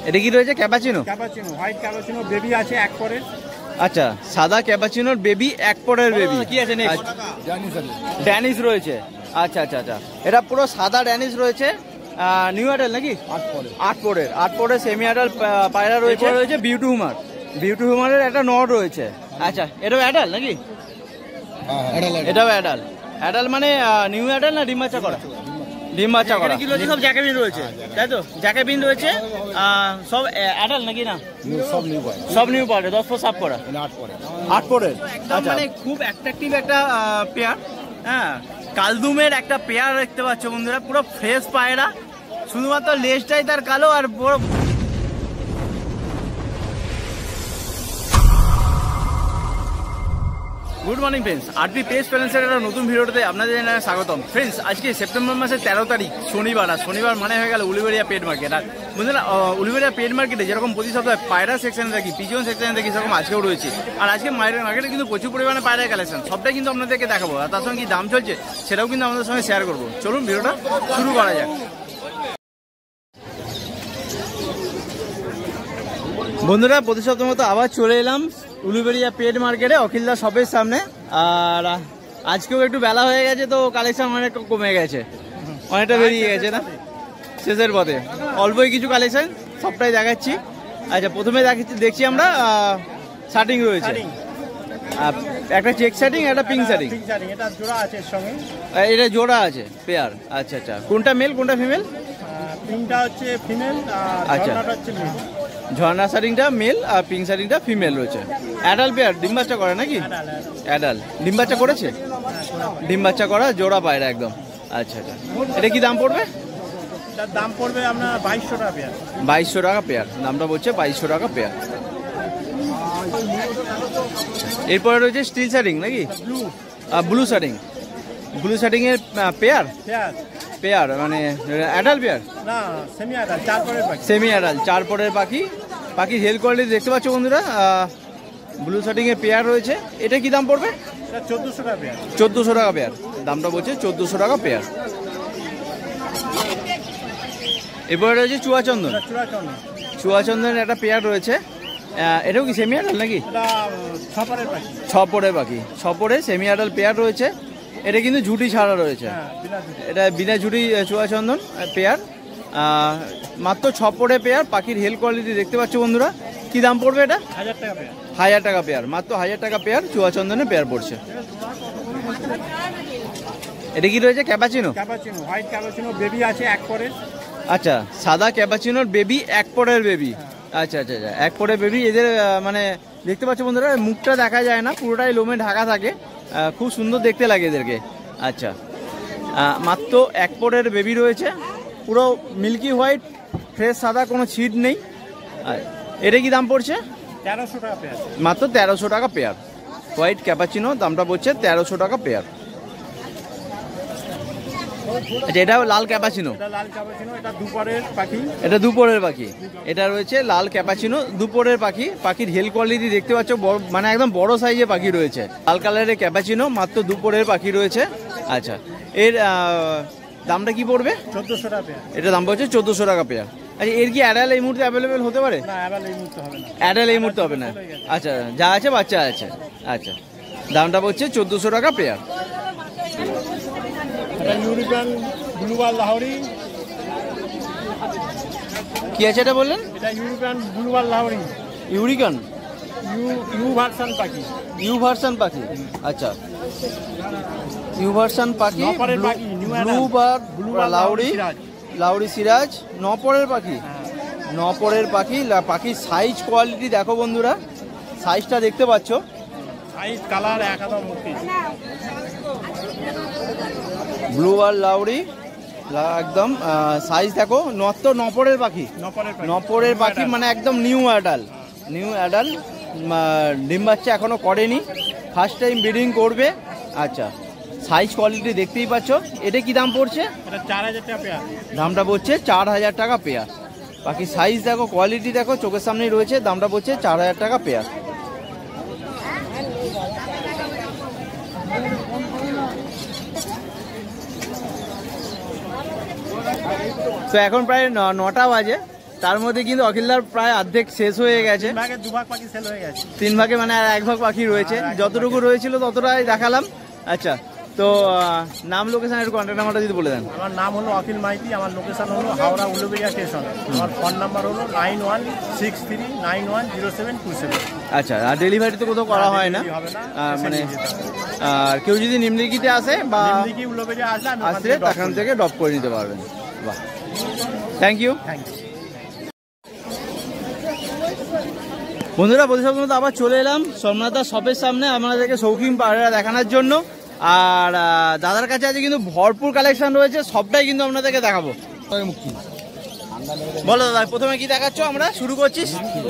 এটা কি রয়েছে? Cappuccino. Cappuccino, white cappuccino baby আছে এক পরের। আচ্ছা, সাদা ক্যাপাচিনোর বেবি, এক পরের বেবি। কি আছে নেক্সট? ড্যানিশ রয়েছে। আচ্ছা আচ্ছা আচ্ছা, এটা পুরো সাদা ড্যানিশ রয়েছে। নিউ অ্যাডাল নাকি? 8 পরের সেমি অ্যাডাল পায়রা রয়েছে। রয়েছে বিউটি হুমার। বিউটি হুমারের একটা নট রয়েছে। আচ্ছা, এটাও অ্যাডাল নাকি? এটাও অ্যাডাল। অ্যাডাল মানে নিউ অ্যাডাল না ডিম বাচ্চা করা? ডিম বাচ্চা করা। কি রয়েছে? সব জ্যাকেবিন রয়েছে, তাই তো? জ্যাকেবিন রয়েছে। সব অ্যাডাল নাকি না? সব নিউ পাউডার, 10 পর সাফ করা। 8 পরের একদম মানে খুব অ্যাট্রাকটিভ একটা পেয়ার। হ্যাঁ, কালদুমের একটা পেয়ার দেখতে পাচ্ছ বন্ধুরা, পুরো ফ্রেশ পায়রা। শুধুমাত্র লেজটাই তার কালো আর বড়। Good morning friends, RP page প্যালেন্সের একটা নতুন ভিডিওতে আপনাদের জানাই স্বাগতম। ফ্রেন্ডস, আজকে সেপ্টেম্বর মাসের 13 তারিখ শনিবার। আর শনিবার মানে হয়ে গেল উলুবেড়িয়া পেট মার্কেট। আর বন্ধুরা, উলুবেড়িয়া পেট মার্কেটে যেরকম প্রতি সপ্তাহে পায়রা সেকশনে দেখি, পিজন সেকশনে দেখি, সেরকম আজকেও রয়েছে। আর আজকে মার্কেটে কিন্তু প্রচুর পরিমাণে পায়রা কালেকশন, সবটাই কিন্তু আপনাদেরকে দেখাবো। আর তার সঙ্গে কি দাম চলছে সেটাও কিন্তু আমাদের সঙ্গে শেয়ার করবো। চলুন ভিডিওটা শুরু করা যাক। বন্ধুরা, প্রতি সপ্তাহের মতো আবার চলে এলাম উলুবেড়িয়া পেট মার্কেটে, অখিলদা শপের সামনে। আর আজকেও একটু বেলা হয়ে গেছে, তো কালেকশন অনেক কমে গেছে, অনেকটা বেরিয়ে গেছে না শেষের পথে। অল্পই কিছু কালেকশন, সবটাই দেখাচ্ছি। আচ্ছা, প্রথমে দেখছি আমরা শার্টিং রয়েছে, একটা চেক শার্টিং, একটা পিঙ্ক শার্টিং। এটা জোড়া আছে সঙ্গে, এটা জোড়া আছে পেয়ার। আচ্ছা আচ্ছা, কোনটা মেল কোনটা ফিমেল? পিঙ্কটা হচ্ছে ফিমেল, আচ্ছা, হচ্ছে মেল। ঝর্ণা শার্টিংটা মেল আর পিঙ্ক শার্টিংটা ফিমেল রয়েছে। অ্যাডাল পেয়ার, ডিম বাচ্চা করে নাকি? অ্যাডাল ডিম বাচ্চা করেছে, ডিম বাচ্চা করা জোড়া পায়রা একদম। আচ্ছা আচ্ছা, এটা কি দাম পড়বে? দাম পড়বে আপনার 2200 টাকা পেয়ার। 2200 টাকা পেয়ার, দামটা বলছে 2200 টাকা পেয়ার। এরপরে রয়েছে স্টিল শার্টিং নাকি? ব্লু শার্টিং। ব্লু শার্টিং এর পেয়ার পেয়ার মানে অ্যাডাল পেয়ার না সেমি অ্যাডাল, 4 পরের পাখি। সেমি অ্যাডাল 4 পরের পাখি। পাখির হেলথ কোয়ালিটি দেখতে পাচ্ছ বন্ধুরা। ব্লু শার্টিং এর পেয়ার রয়েছে। এটা কি দাম পড়বে? 1400 টাকা পেয়ার। 1400 টাকা পেয়ার, দামটা বলছে 1400 টাকা পেয়ার। এরপরে রয়েছে চুয়াচন্দন। চুয়াচন্দনের একটা পেয়ার রয়েছে। এটাও কি সেমি অ্যাডাল নাকি? 6 পরের পাখি। 6 পরের পাখি, 6 পরে সেমি অ্যাডাল পেয়ার রয়েছে। এটা কিন্তু ঝুটি ছাড়া রয়েছে, এটা বিনা ঝুটি চুয়াচন্দন পেয়ার। মাত্র 6 পরে পেয়ার। পাখির হেলথ কোয়ালিটি দেখতে পাচ্ছ বন্ধুরা। কি দাম পড়বে এটা? 1000 টাকা পেয়ার। 1000 টাকা পেয়ার, মাত্র 1000 টাকা পেয়ার চুয়াচন্দনের পেয়ার পড়ছে। এটা কি রয়েছে? Cappuccino. Cappuccino, white cappuccino baby আছে এক পরের। আচ্ছা, সাদা ক্যাপাচিনোর বেবি, এক পরের বেবি। আচ্ছা আচ্ছা আচ্ছা, এক পরের বেবি। এদের মানে দেখতে পাচ্ছ বন্ধুরা, মুখটা দেখা যায় না, পুরোটাই লোমে ঢাকা থাকে, খুব সুন্দর দেখতে লাগে এদেরকে। আচ্ছা, মাত্র এক পরের বেবি রয়েছে, পুরো মিল্কি হোয়াইট, ফ্রেশ সাদা, কোনো ছিট নেই। এটা কি দাম পড়ছে? 1300 টাকা পেয়ার, মাত্র 1300 টাকা পেয়ার। হোয়াইট ক্যাপাচিনো, দামটা পড়ছে 1300 টাকা পেয়ার। আচ্ছা, এটা লাল ক্যাপাচিনো। লাল ক্যাপাচিনো, এটা দুপুরের পাখি। এটা দুপুরের পাখি। এটা রয়েছে লাল ক্যাপাচিনো, দুপুরের পাখি। পাখির হেলথ কোয়ালিটি দেখতে পাচ্ছ, মানে একদম বড় সাইজের পাখি রয়েছে। লাল কালারের ক্যাপাচিনো, মাত্র দুপুরের পাখি রয়েছে। আচ্ছা, এর দামটা কি পড়বে? 1400 টাকা পেয়ার। এটা দাম পড়ছে 1400 টাকা পেয়ার। আচ্ছা, এর কি অ্যাডাল এই মুহূর্তে অ্যাভেলেবেল হতে পারে? না, অ্যাডাল এই মুহূর্তে হবে না। অ্যাডাল এই মুহূর্তে হবে না। আচ্ছা, যা আছে বাচ্চা আছে। আচ্ছা, দামটা পড়ছে 1400 টাকা পেয়ার। এটা ইউরোপিয়ান ব্লু বার লাহোরি। কি আছে এটা বললেন? এটা ইউরোপিয়ান ব্লু বার লাহোরি। ইউরিকান ইউ ভার্সন পাখি। ইউ ভার্সন পাখি। আচ্ছা, ইউ ভার্সন পাখি, ব্লু বার লাউরি, লাউরি সিরাজ, 9 পরের পাখি। 9 পরের পাখি। পাখির সাইজ কোয়ালিটি দেখো বন্ধুরা, সাইজটা দেখতে পাচ্ছ, সাইজ কালার একদম মুক্তি। ব্লু বার লাউরি একদম সাইজ দেখো। 9 পরের পাখি, 9 পরের পাখি, মানে একদম নিউ অ্যাডাল। নিউ অ্যাডাল, ডিম বাচ্চা এখনো করেনি, ফার্স্ট টাইম ব্রিডিং করবে। আচ্ছা, সাইজ কোয়ালিটি দেখতেই পাচ্ছ। এটা কি দাম পড়ছে? এটা 4000 টাকা পেয়ার, দামটা পড়ছে 4000 টাকা পেয়ার। বাকি সাইজ দেখো, কোয়ালিটি দেখো, চোখের সামনেই রয়েছে। দামটা পড়ছে 4000 টাকা পেয়ার। তো এখন প্রায় 9টা বাজে। তার মধ্যে কিন্তু অখিলদার প্রায় অর্ধেক শেষ হয়ে গেছে। 3 ভাগে 2 ভাগ পাখি সেল হয়ে গেছে। 3 ভাগে মানে আর 1 ভাগ পাখি রয়েছে, যতটুকু রয়েছিল ততটাই দেখালাম। আচ্ছা, তো নাম, লোকেশন, একটু কন্ট্যাক্ট নাম্বারটা যদি বলে দেন। আমার নাম হলো অখিল মাইতি, আমার লোকেশন হলো হাওড়া উলুবেড়িয়া স্টেশন। আমার ফোন নাম্বার হলো 9163910727। আচ্ছা, আর ডেলিভারি তো কোথাও করা হয় না, মানে কেউ যদি নিমলিখিতে আসে বা উলুবেড়িয়া আসলে সেখান থেকে ড্রপ করে নিতে পারবেন। বাহ, থ্যাংক ইউ। বন্ধুরা, প্রতিসব মতো আবার চলে এলাম সোমনাথদার শপের সামনে আপনাদেরকে শৌখিন পায়রা দেখানোর জন্য। আর দাদার কাছে আছে কিন্তু ভরপুর কালেকশন রয়েছে, সবটাই কিন্তু আপনাদেরকে দেখাবো। বলো দাদা, প্রথমে কি দেখাচ্ছ? আমরা শুরু করছি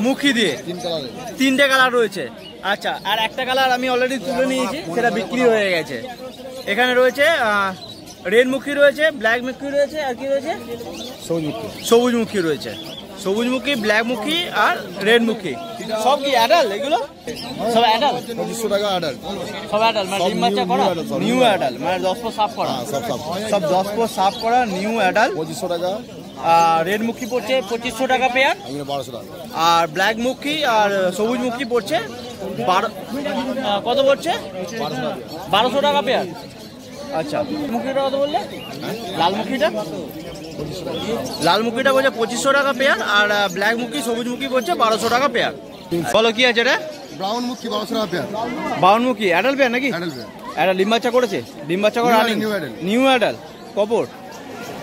মুখী দিয়ে। 3টে কালার রয়েছে। আচ্ছা, আর একটা কালার আমি অলরেডি তুলে নিয়েছি, সেটা বিক্রি হয়ে গেছে। এখানে রয়েছে রেড মুখী রয়েছে, ব্ল্যাক মুখী রয়েছে, আর কি রয়েছে? সবুজ মুখী রয়েছে। সবুজ মুখী, ব্ল্যাক মুখী আর রেড মুখী। সব কি অ্যাডাল? এগুলো সব অ্যাডাল? 2500 টাকা অ্যাডাল। সব অ্যাডাল মানে ডিম বাচ্চা করা, নিউ অ্যাডাল, মানে 10 পর সাফ করা। সব 10 পর সাফ করা নিউ অ্যাডাল। 2500 টাকা। আর রেড মুখী পড়ছে 2500 টাকা পেয়ার। 1200 টাকা। আর ব্ল্যাক মুখী আর সবুজ মুখী পড়ছে কত পড়ছে? 1200 টাকা পেয়ার। আচ্ছা, মুখীটা কত বললে? লাল মুখীটা? লাল মুখীটা বলছে 2500 টাকা পেয়ার। আর ব্ল্যাক মুখী, সবুজ মুখী পড়ছে 1200 টাকা পেয়ার। বলো কি আছে এটা? ব্রাউন মুখী 1200 টাকা পেয়ার। ব্রাউন মুখী অ্যাডাল পেয়ার নাকি? Adult pair. অ্যাডাল ডিম বাচ্চা করেছে? ডিম বাচ্চা করা নিউ অ্যাডাল। কপর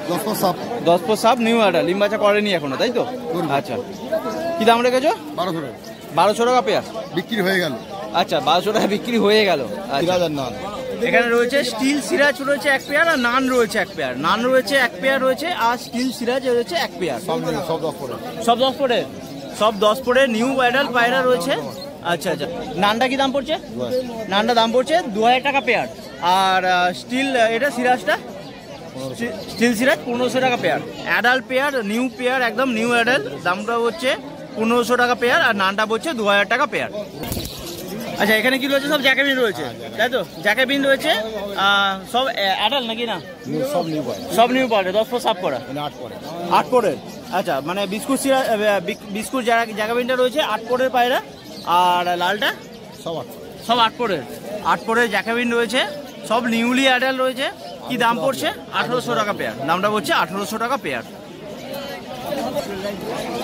10 পর সাপ। 10 পর সাপ নিউ অ্যাডাল, ডিম বাচ্চা করেনি এখনো, তাই তো? আচ্ছা, কি দাম রেখেছো? 1200 টাকা। 1200 টাকা পেয়ার বিক্রি হয়ে গেল। আচ্ছা, 1200 টাকা বিক্রি হয়ে গেল। 3000 নান। এখানে রয়েছে স্টিল সিরাজ রয়েছে 1 পেয়ার, আর নান রয়েছে 1 পেয়ার। নান রয়েছে 1 পেয়ার রয়েছে, আর স্টিল সিরাজ রয়েছে 1 পেয়ার। সব 10 পরে। সব 10 পরে, সব 10 পরে নিউ অ্যাডাল পায়রা রয়েছে। আচ্ছা আচ্ছা, নানটা কি দাম পড়ছে? নানটা দাম পড়ছে 2000 টাকা পেয়ার। আর স্টিল এটা সিরাজটা, স্টিল সিরাজ 1500 টাকা pair. Adult pair, new pair, একদম নিউ অ্যাডাল, দামটা হচ্ছে 1500 টাকা পেয়ার। আর নানটা পড়ছে 2000 টাকা পেয়ার। আচ্ছা, এখানে কি রয়েছে? সব জ্যাকেবিন রয়েছে, তাই তো? জ্যাকেবিন রয়েছে সব অ্যাডাল নাকি না? সব নিউ পায়। সব নিউ পারে, 10 পর সাফ করা, 8 পরে। 8 পরের। আচ্ছা, মানে বিস্কুট বিস্কুট জ্যাকেবিনটা রয়েছে 8 পরের পায়রা। আর লালটা সব 8 পরে। সব 8 পরের। 8 পরের জ্যাকেবিন রয়েছে, সব নিউলি অ্যাডাল রয়েছে। কি দাম পড়ছে? 1800 টাকা পেয়ার। দামটা পড়ছে 1800 টাকা পেয়ার।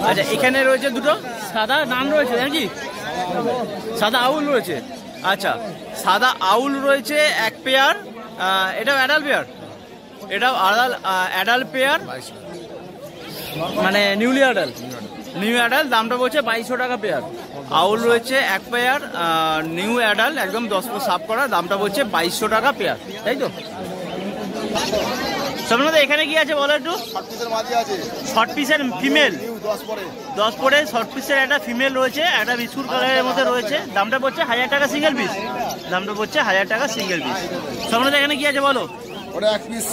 আচ্ছা, এখানে রয়েছে দুটো সাদা নান রয়েছে নাকি? সাদা আউল রয়েছে। আচ্ছা, সাদা আউল রয়েছে 1 পেয়ার। এটাও অ্যাডাল পেয়ার? এটাও অ্যাডাল পেয়ার, মানে নিউলি অ্যাডাল, নিউ অ্যাডাল। দামটা বলছে 2200 টাকা পেয়ার। আউল রয়েছে 1 পেয়ার, নিউ অ্যাডাল, একদম 10 পর সাফ করা, দামটা বলছে 2200 টাকা পেয়ার, তাই তো? সামনে এখানে কি আছে বলো একটু? শর্ট পিসের ফিমেল 10 পরে শর্ট পিসের একটা ফিমেল রয়েছে, একটা বিস্কুট কালারের মধ্যে রয়েছে। দামটা পড়ছে 1000 টাকা সিঙ্গেল পিস। দামটা পড়ছে 1000 টাকা সিঙ্গেল পিস। সামনে এখানে কি আছে বলো? ওটা 1 পিস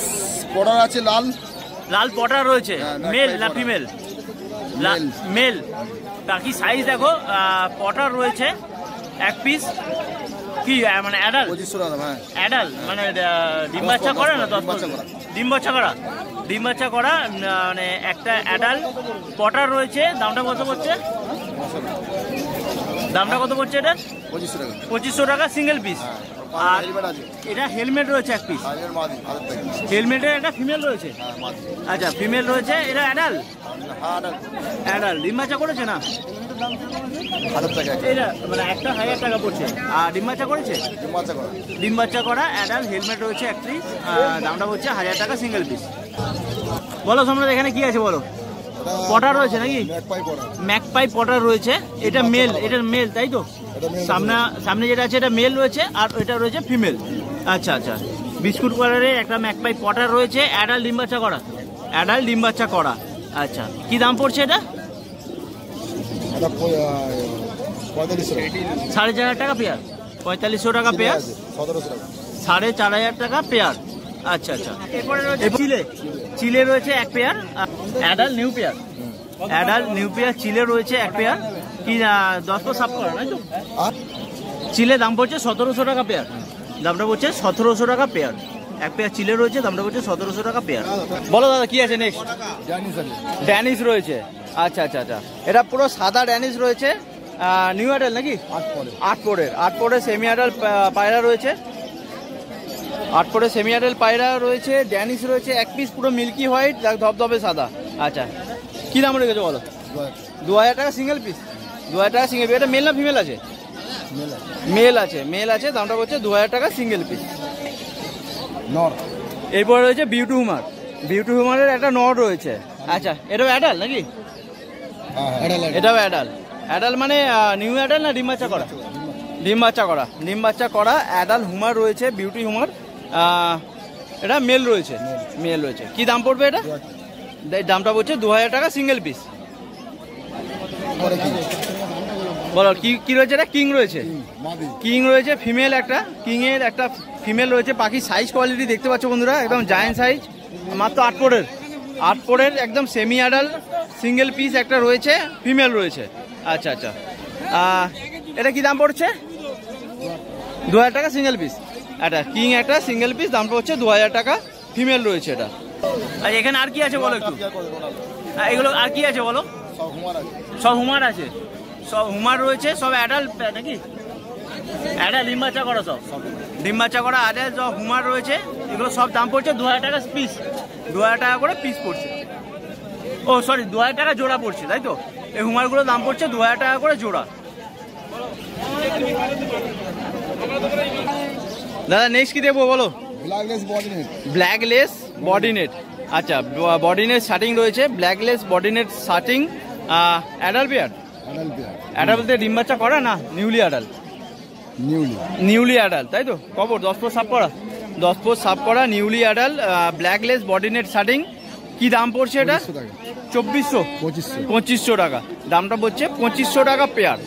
পটার আছে, লাল। লাল পটার রয়েছে, মেল না ফিমেল? মেল। বাকি সাইজ দেখো, পটার রয়েছে 1 পিস। কি মানে অ্যাডাল? 2500 টাকা। হ্যাঁ, অ্যাডাল মানে ডিম বাচ্চা করে না? 10 বাচ্চা করা, ডিম বাচ্চা করা, ডিম বাচ্চা করা, মানে একটা অ্যাডাল পটার রয়েছে। দামটা কত পড়ছে? দামটা কত পড়ছে এটা? 2500 টাকা। 2500 টাকা সিঙ্গেল পিস। আর এটা হেলমেট রয়েছে 1 পিস। হেলমেটের একটা ফিমেল রয়েছে। আচ্ছা, ফিমেল রয়েছে। এটা অ্যাডাল? অ্যাডাল ডিম বাচ্চা করেছে না? 1000 টাকা। এটা মানে একটা 1000 টাকা পড়ছে। আর ডিম বাচ্চা করেছে? ডিম বাচ্চা করা অ্যাডাল, হেলমেট রয়েছে 1 পিস। দামটা হচ্ছে 1000 টাকা সিঙ্গেল পিস। বলো তোমরা এখানে কি আছে বলো? পটার রয়েছে নাকি? ম্যাকপাই পটার রয়েছে। এটা মেল, এটা মেল তাই তো? সামনে যেটা আছে এটা মেল রয়েছে, আর এটা রয়েছে ফিমেল। আচ্ছা আচ্ছা, বিস্কুট কালারের একটা ম্যাকপাই পটার রয়েছে, অ্যাডাল ডিম বাচ্চা করা, অ্যাডাল ডিম বাচ্চা করা। আচ্ছা, কি দাম পড়ছে এটা? 4500 টাকা পেয়ার। 4500 টাকা পেয়ার, 4500 টাকা পেয়ার। আচ্ছা আচ্ছা, এরপরে রয়েছে চিলে। চিলে রয়েছে 1 pair, adult new pair. Adult new pair চিলে রয়েছে 1 পেয়ার। কি 10 পর সাফ করা নাই তো? চিলে দাম পড়ছে 1700 টাকা পেয়ার। দামটা পড়ছে 1700 টাকা পেয়ার। এক পেয়ার চিলে রয়েছে, দামটা পড়ছে 1700 টাকা পেয়ার। বলো দাদা কি আছে নেক্সট? ড্যানিশ রয়েছে। আচ্ছা আচ্ছা আচ্ছা, এটা পুরো সাদা ড্যানিশ রয়েছে, নিউ অ্যাডাল নাকি? 8 পরের সেমি অ্যাডাল পায়রা রয়েছে, 8 পরের সেমি অ্যাডাল পায়রা রয়েছে, ড্যানিশ রয়েছে, এক পিস পুরো মিল্কি হোয়াইট ধবধবে সাদা। আচ্ছা কি দাম রেখেছো বলো? 2000 টাকা সিঙ্গেল পিস। 2000 টাকা সিঙ্গেল পিস। এটা মেল না ফিমেল আছে? মেল আছে, দামটা পড়ছে 2000 টাকা সিঙ্গেল পিস। এরপরে রয়েছে বিউটি হুমারের একটা নর রয়েছে। আচ্ছা এটাও অ্যাডাল নাকি? এটাও অ্যাডাল মানে নিউ অ্যাডাল না ডিম বাচ্চা করা? ডিম বাচ্চা করা অ্যাডাল হুমার রয়েছে, বিউটি হুমার। এটা মেল রয়েছে। কি দাম পড়বে এটা? দামটা পড়ছে 2000 টাকা সিঙ্গেল পিস। বলো কি রয়েছে? এটা কিং রয়েছে ফিমেল, একটা কিংয়ের একটা ফিমেল রয়েছে। পাখির সাইজ কোয়ালিটি দেখতে পাচ্ছ বন্ধুরা, একদম জায়েন্ট সাইজ, মাত্র 8 পরের একদম সেমি অ্যাডাল সিঙ্গেল পিস একটা রয়েছে, ফিমেল রয়েছে। আচ্ছা আচ্ছা, এটা কি দাম পড়ছে? 2000 টাকা সিঙ্গেল পিস। এটা কিং একটা সিঙ্গেল পিস, দাম পড়ছে 2000 টাকা, ফিমেল রয়েছে এটা। আর এখানে আর কি আছে বলো একটু? এগুলো আর কি আছে বলো? সব হুমার আছে, সব হুমার রয়েছে, সব অ্যাডাল নাকি? অ্যাডাল ডিম বাচ্চা করা, সব ডিম বাচ্চা করা অ্যাডাল সব হুমার রয়েছে। এগুলো সব দাম পড়ছে 2000 টাকা পিস, 2000 টাকা করে পিস পড়ছে। ও সরি, 2000 টাকা জোড়া পড়ছে, তাই তো? এই হুমারগুলোর দাম পড়ছে 2000 টাকা করে জোড়া। দাদা নেক্সট কি দেখবো বলো? ব্ল্যাকলেস বডিনেট। আচ্ছা বডিনেট শার্টিং রয়েছে, ব্ল্যাকলেস বডিনেট শার্টিং, অ্যাডাল পেয়ার। অ্যাডাল বলতে ডিম বাচ্চা করা না? নিউলি অ্যাডাল, তাই তো? কবর 10 ফুট সাপ করা নিউলি অ্যাডাল ব্ল্যাকলেস বডিনেট শার্টিং। কি দাম পড়ছে এটা? 2500 টাকা। দামটা পড়ছে 2500 টাকা পেয়ার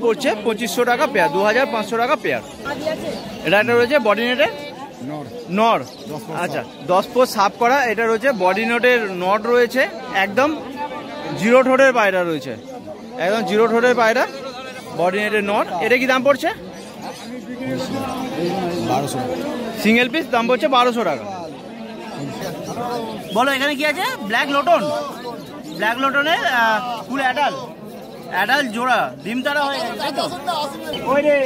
পড়ছে 2500 টাকা পেয়ার, 2500 টাকা পেয়ার। এটা একটা রয়েছে বডিনেটের নর। আচ্ছা 10 ফুট সাপ করা, এটা রয়েছে বডিনেটের নট রয়েছে, একদম জিরো ঠোঁটের পায়রা রয়েছে, একদম জিরো ঠোঁটের পায়রা, বডিনেটের নট। এটা কি দাম পড়ছে? 1200 সিঙ্গেল পিস, দাম পড়ছে 1200 টাকা। বলো এখানে কি আছে? ব্ল্যাক লোটনের ফুল অ্যাডাল জোড়া, ডিম তারা হয়ে গেছে, তাই তো? ওই রে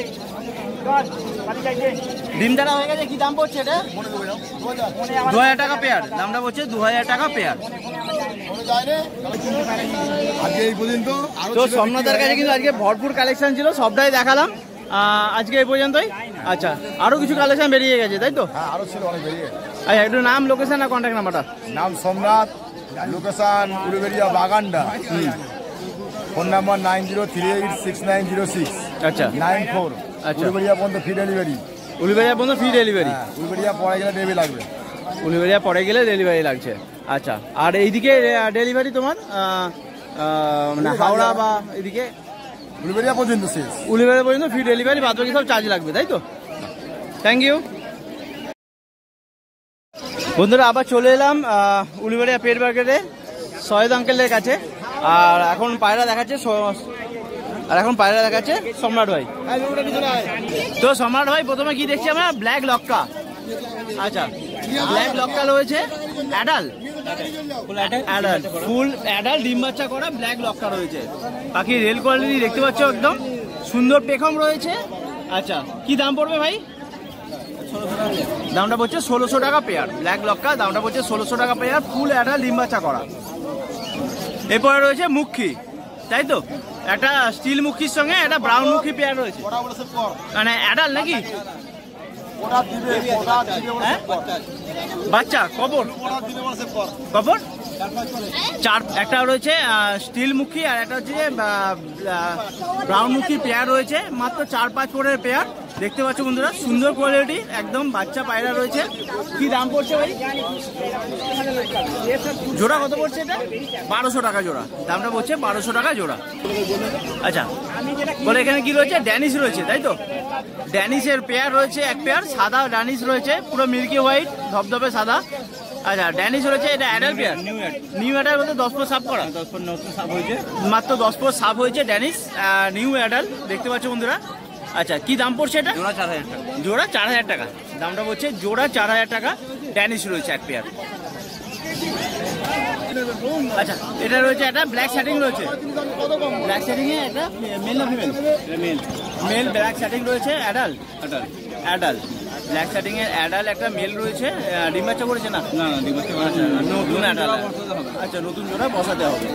ডিম তারা হয়ে গেছে। কি দাম পড়ছে এটা? 2000 টাকা পেয়ার, দামটা পড়ছে 2000 টাকা পেয়ার। তো সোমনাথের কাছে কিন্তু আজকে ভরপুর কালেকশন ছিল, সবটাই দেখালাম আজকে এই পর্যন্তই। আচ্ছা আরো কিছু কালেকশন বেরিয়ে গেছে, তাই তো? আরো ছিল অনেক বেরিয়ে। আচ্ছা একটু নাম, লোকেশন আর কন্ট্যাক্ট নাম্বারটা। নাম Somnath, location Uluberia Baganda, phone number 90386906। আচ্ছা 94। আচ্ছা উলুবেড়িয়া পর্যন্ত ফ্রি ডেলিভারি। উলুবেড়িয়া উলুবেড়িয়া পরে গেলে ডেলিভারি লাগবে। উলুবেড়িয়া পরে গেলে ডেলিভারি লাগছে। আচ্ছা আর এইদিকে ডেলিভারি তোমার মানে হাওড়া বা এদিকে? উলুবেড়িয়া পর্যন্ত শেষ, উলুবেড়িয়া পর্যন্ত ফ্রি ডেলিভারি, বাদ বাকি সব চার্জ লাগবে, তাই তো? থ্যাংক ইউ বন্ধুরা। আবার চলে এলাম উলুবেড়িয়া পেট মার্কেটে সৈয়দ আঙ্কেলের কাছে, আর এখন পায়রা দেখাচ্ছে সম্রাট ভাই। তো সম্রাট ভাই প্রথমে কি দেখছি আমরা? ব্ল্যাক লক্কা। আচ্ছা ব্ল্যাক লক্কা রয়েছে, অ্যাডাল ফুল অ্যাডাল ডিম বাচ্চা করা ব্ল্যাক লক্কা রয়েছে। বাকি রেল কোয়ালিটি দেখতে পাচ্ছ, একদম সুন্দর পেখম রয়েছে। আচ্ছা কি দাম পড়বে ভাই? দামটা পড়ছে 1600 টাকা পেয়ার। ব্ল্যাক লক্কা, দামটা পড়ছে 1600 টাকা পেয়ার, ফুল অ্যাডাল ডিম বাচ্চা করা। এরপরে রয়েছে মুখী, তাই তো? একটা স্টিল মুখির সঙ্গে একটা ব্রাউন মুখী পেয়ার রয়েছে, মানে অ্যাডাল নাকি? বাচ্চা কবর চার, একটা রয়েছে স্টিল মুখী আর একটা হচ্ছে ব্রাউন মুখী পেয়ার রয়েছে, মাত্র 4-5 পরের পেয়ার। দেখতে পাচ্ছ বন্ধুরা, সুন্দর কোয়ালিটি, একদম বাচ্চা পায়রা রয়েছে। কি দাম পড়ছে ভাই? জোড়া কত পড়ছে এটা? 1200 টাকা জোড়া, দামটা পড়ছে 1200 টাকা জোড়া। আচ্ছা বলে এখানে কি রয়েছে? ড্যানিশ রয়েছে, তাই তো? ড্যানিশের পেয়ার রয়েছে, এক পেয়ার সাদা ড্যানিশ রয়েছে, পুরো মিল্কি হোয়াইট ধবধবে সাদা। আচ্ছা ড্যানিশ রয়েছে, এটা অ্যাডাল পেয়ার, নিউ অ্যাডাল বলতে 10 ফুট সাপ করা, মাত্র 10 ফুট সাপ হয়েছে ড্যানিশ, নিউ অ্যাডাল। দেখতে পাচ্ছ বন্ধুরা। আচ্ছা কি দাম পড়ছে এটা? জোড়া 4000 টাকা, দামটা বলছে জোড়া 4000 টাকা। ড্যানিশ রয়েছে এক পেয়ার। আচ্ছা, এটা রয়েছে একটা ব্ল্যাক শার্টিং রয়েছে। ব্ল্যাক শার্টিং এ একটা মেল না ফিমেল? মেল ব্ল্যাক শার্টিং রয়েছে, অ্যাডাল্ট। ব্ল্যাক শার্টিং এর অ্যাডাল্ট একটা মেল রয়েছে। ডিম বাচ্চা করেছে না? আচ্ছা, নতুন অ্যাডাল্ট। আচ্ছা, নতুন জোড়া বসাতে হবে।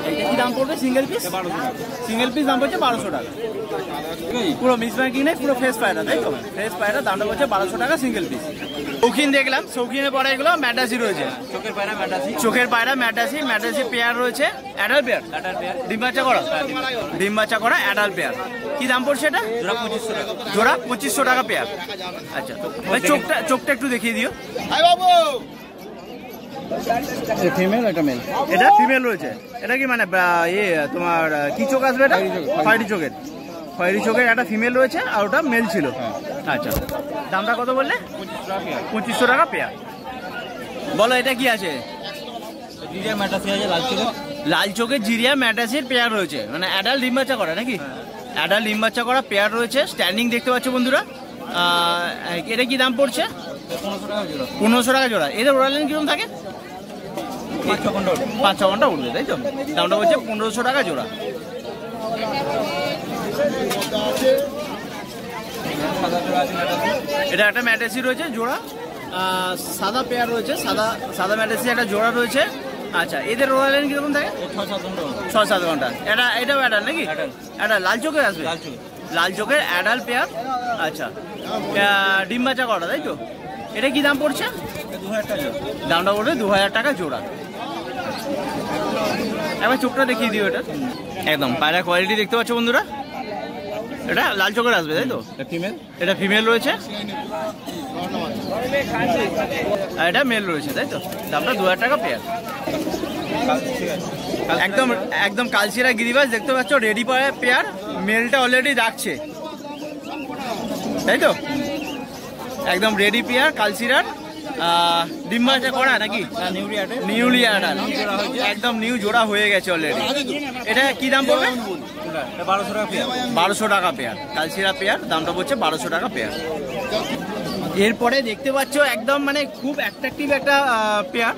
এইটা কি দাম পড়বে সিঙ্গেল পিস? সিঙ্গেল পিস দাম পড়ছে 1200 টাকা। পুরো মিস মার্কিং নেই, পুরো ফ্রেশ পায়রা, তাই তো? ফ্রেশ পায়রা, দামটা পড়ছে 1200 টাকা সিঙ্গেল পিস। শৌখিন দেখলাম, শৌখিনের পরে এগুলো ম্যাডাসি রয়েছে। চোখের পায়রা ম্যাডাসি পেয়ার রয়েছে। অ্যাডাল্ট পেয়ার, ডিম বাচ্চা করা অ্যাডাল্ট পেয়ার। কি দাম পড়ছে এটা? জোড়া 2500 টাকা পেয়ার। আচ্ছা, ভাই চোখটা একটু দেখিয়ে দিও। ফিমেল, এটা মেল। এটা ফিমেল রয়েছে। এটা কি মানে তোমার কি চোখ আসবে? এটা খয়েরি চোখের একটা ফিমেল রয়েছে, আর ওটা মেল ছিল। আচ্ছা, দামটা কত বললে? 2500 টাকা পেয়ার। বলো এটা কি আছে? লাল চোখের জিরিয়া ম্যাটাসির পেয়ার রয়েছে, মানে অ্যাডাল্ট ডিম বাচ্চা করা নাকি? অ্যাডাল্ট ডিম বাচ্চা করা পেয়ার রয়েছে। স্ট্যান্ডিং দেখতে পাচ্ছ বন্ধুরা। এটা কি দাম পড়ছে? 1500 টাকা জোড়া। এদের ওড়ালেন কিরকম থাকে? 5-6 ঘন্টা উঠবে, তাই তো? দামটা বলছে 1500 টাকা জোড়া। এটা একটা ম্যাটাসি রয়েছে জোড়া। সাদা পেয়ার রয়েছে, সাদা ম্যাটাসি একটা জোড়া রয়েছে। আচ্ছা, এদের ওড়ালেন কিরকম থাকে? 6-7 ঘন্টা। এটাও অ্যাডাল্ট নাকি? এটা লাল চোখের আসবে? লাল চোখের অ্যাডাল্ট পেয়ার। আচ্ছা, ডিম বাচ্চা করা, তাই তো? এটা কি দাম পড়ছে? 2000 টাকা। দামটা পড়বে 2000 টাকা জোড়া। একবার চোখটা দেখিয়ে দিও। এটা একদম পায়রা কোয়ালিটি দেখতে পাচ্ছ বন্ধুরা। এটা লাল চোখের আসবে, তাই তো? এটা ফিমেল রয়েছে, আর এটা মেল রয়েছে, তাই তো? দামটা 2000 টাকা পেয়ার। একদম কালচিরা গিরিবাজ দেখতে পাচ্ছ, রেডি পেয়ার। মেলটা অলরেডি ডাকছে, তাই তো? একদম রেডি পেয়ার কালচিরার। ডিম বাচ্চা করা নাকি? নিউলি অ্যাডাল্ট, একদম নিউ জোড়া হয়ে গেছে অলরেডি। এটা কি দাম পড়বে? 1200 টাকা পেয়ার। কালচিরা পেয়ার, দামটা পড়ছে 1200 টাকা পেয়ার। এরপরে দেখতে পাচ্ছ একদম মানে খুব অ্যাট্রাকটিভ একটা পেয়ার।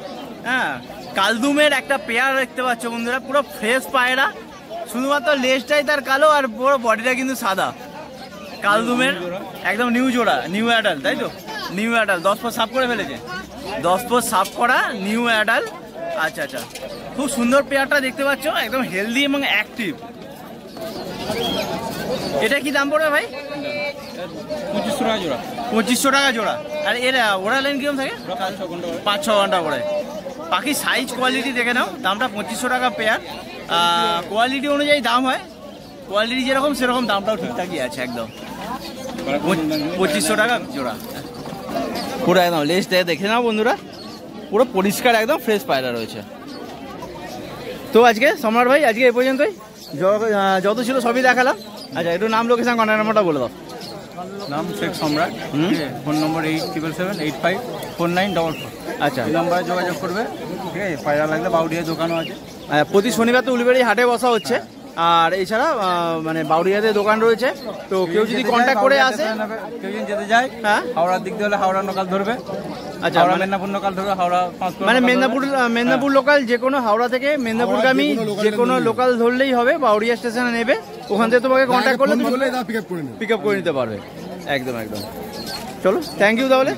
হ্যাঁ, কালদুমের একটা পেয়ার দেখতে পাচ্ছ বন্ধুরা। পুরো ফ্রেশ পায়রা, শুধুমাত্র লেজটাই তার কালো, আর পুরো বডিটা কিন্তু সাদা। কালদুমের একদম নিউ জোড়া, নিউ অ্যাডাল্ট, তাই তো? নিউ অ্যাডাল্ট 10 পর সাফ করে ফেলেছে। 10 পর সাফ করা নিউ অ্যাডাল্ট। আচ্ছা, খুব সুন্দর পেয়ারটা দেখতে পাচ্ছ, একদম হেলদি এবং অ্যাক্টিভ। এটা কি দাম পড়বে ভাই? 2500 টাকা জোড়া। 2500 টাকা জোড়া। আর এর ওড়ালেন কিরকম থাকে? 5-6 ঘন্টা পরে। পাখি সাইজ কোয়ালিটি দেখে নাও। দামটা 2500 টাকা পেয়ার। কোয়ালিটি অনুযায়ী দাম হয়, কোয়ালিটি যেরকম সেরকম দামটাও ঠিকঠাকই আছে। একদম 2500 টাকা জোড়া। পুরো একদম লেজ দেখে নাও বন্ধুরা, পুরো পরিষ্কার একদম ফ্রেশ পায়রা রয়েছে। তো আজকে সম্রাট ভাই, আজকে এই পর্যন্তই। যত ছিল সবই দেখালাম। আচ্ছা, একটু নাম, লোকেশন, কন্ট্যাক্ট নাম্বারটা বলে দাও। নাম শেখ সম্রাট, ফোন নম্বর 8777854944। আচ্ছা, এই নম্বরে যোগাযোগ করবে, ঠিক আছে? পায়রা লাগলে বাউডিয়া দোকানও আছে। প্রতি শনিবার তো উলুবেড়ি হাটে বসা হচ্ছে, আর এছাড়া মানে বাউরিয়াতে দোকান রয়েছে। তো কেউ যদি কন্ট্যাক্ট করে আসে, কেউ যদি যেতে যায়, হ্যাঁ, হাওড়ার দিক দিয়ে হলে হাওড়া লোকাল ধরবে। আচ্ছা, মেদিনীপুর লোকাল ধরবে, হাওড়া মানে মেদিনীপুর লোকাল, যে কোনো হাওড়া থেকে মেদিনীপুরগামী যে কোনো লোকাল ধরলেই হবে। বাউরিয়া স্টেশনে নেবে, ওখান থেকে তোমাকে কন্ট্যাক্ট করলে পিক আপ করে নিতে পারবে। একদম। চলো, থ্যাংক ইউ তাহলে।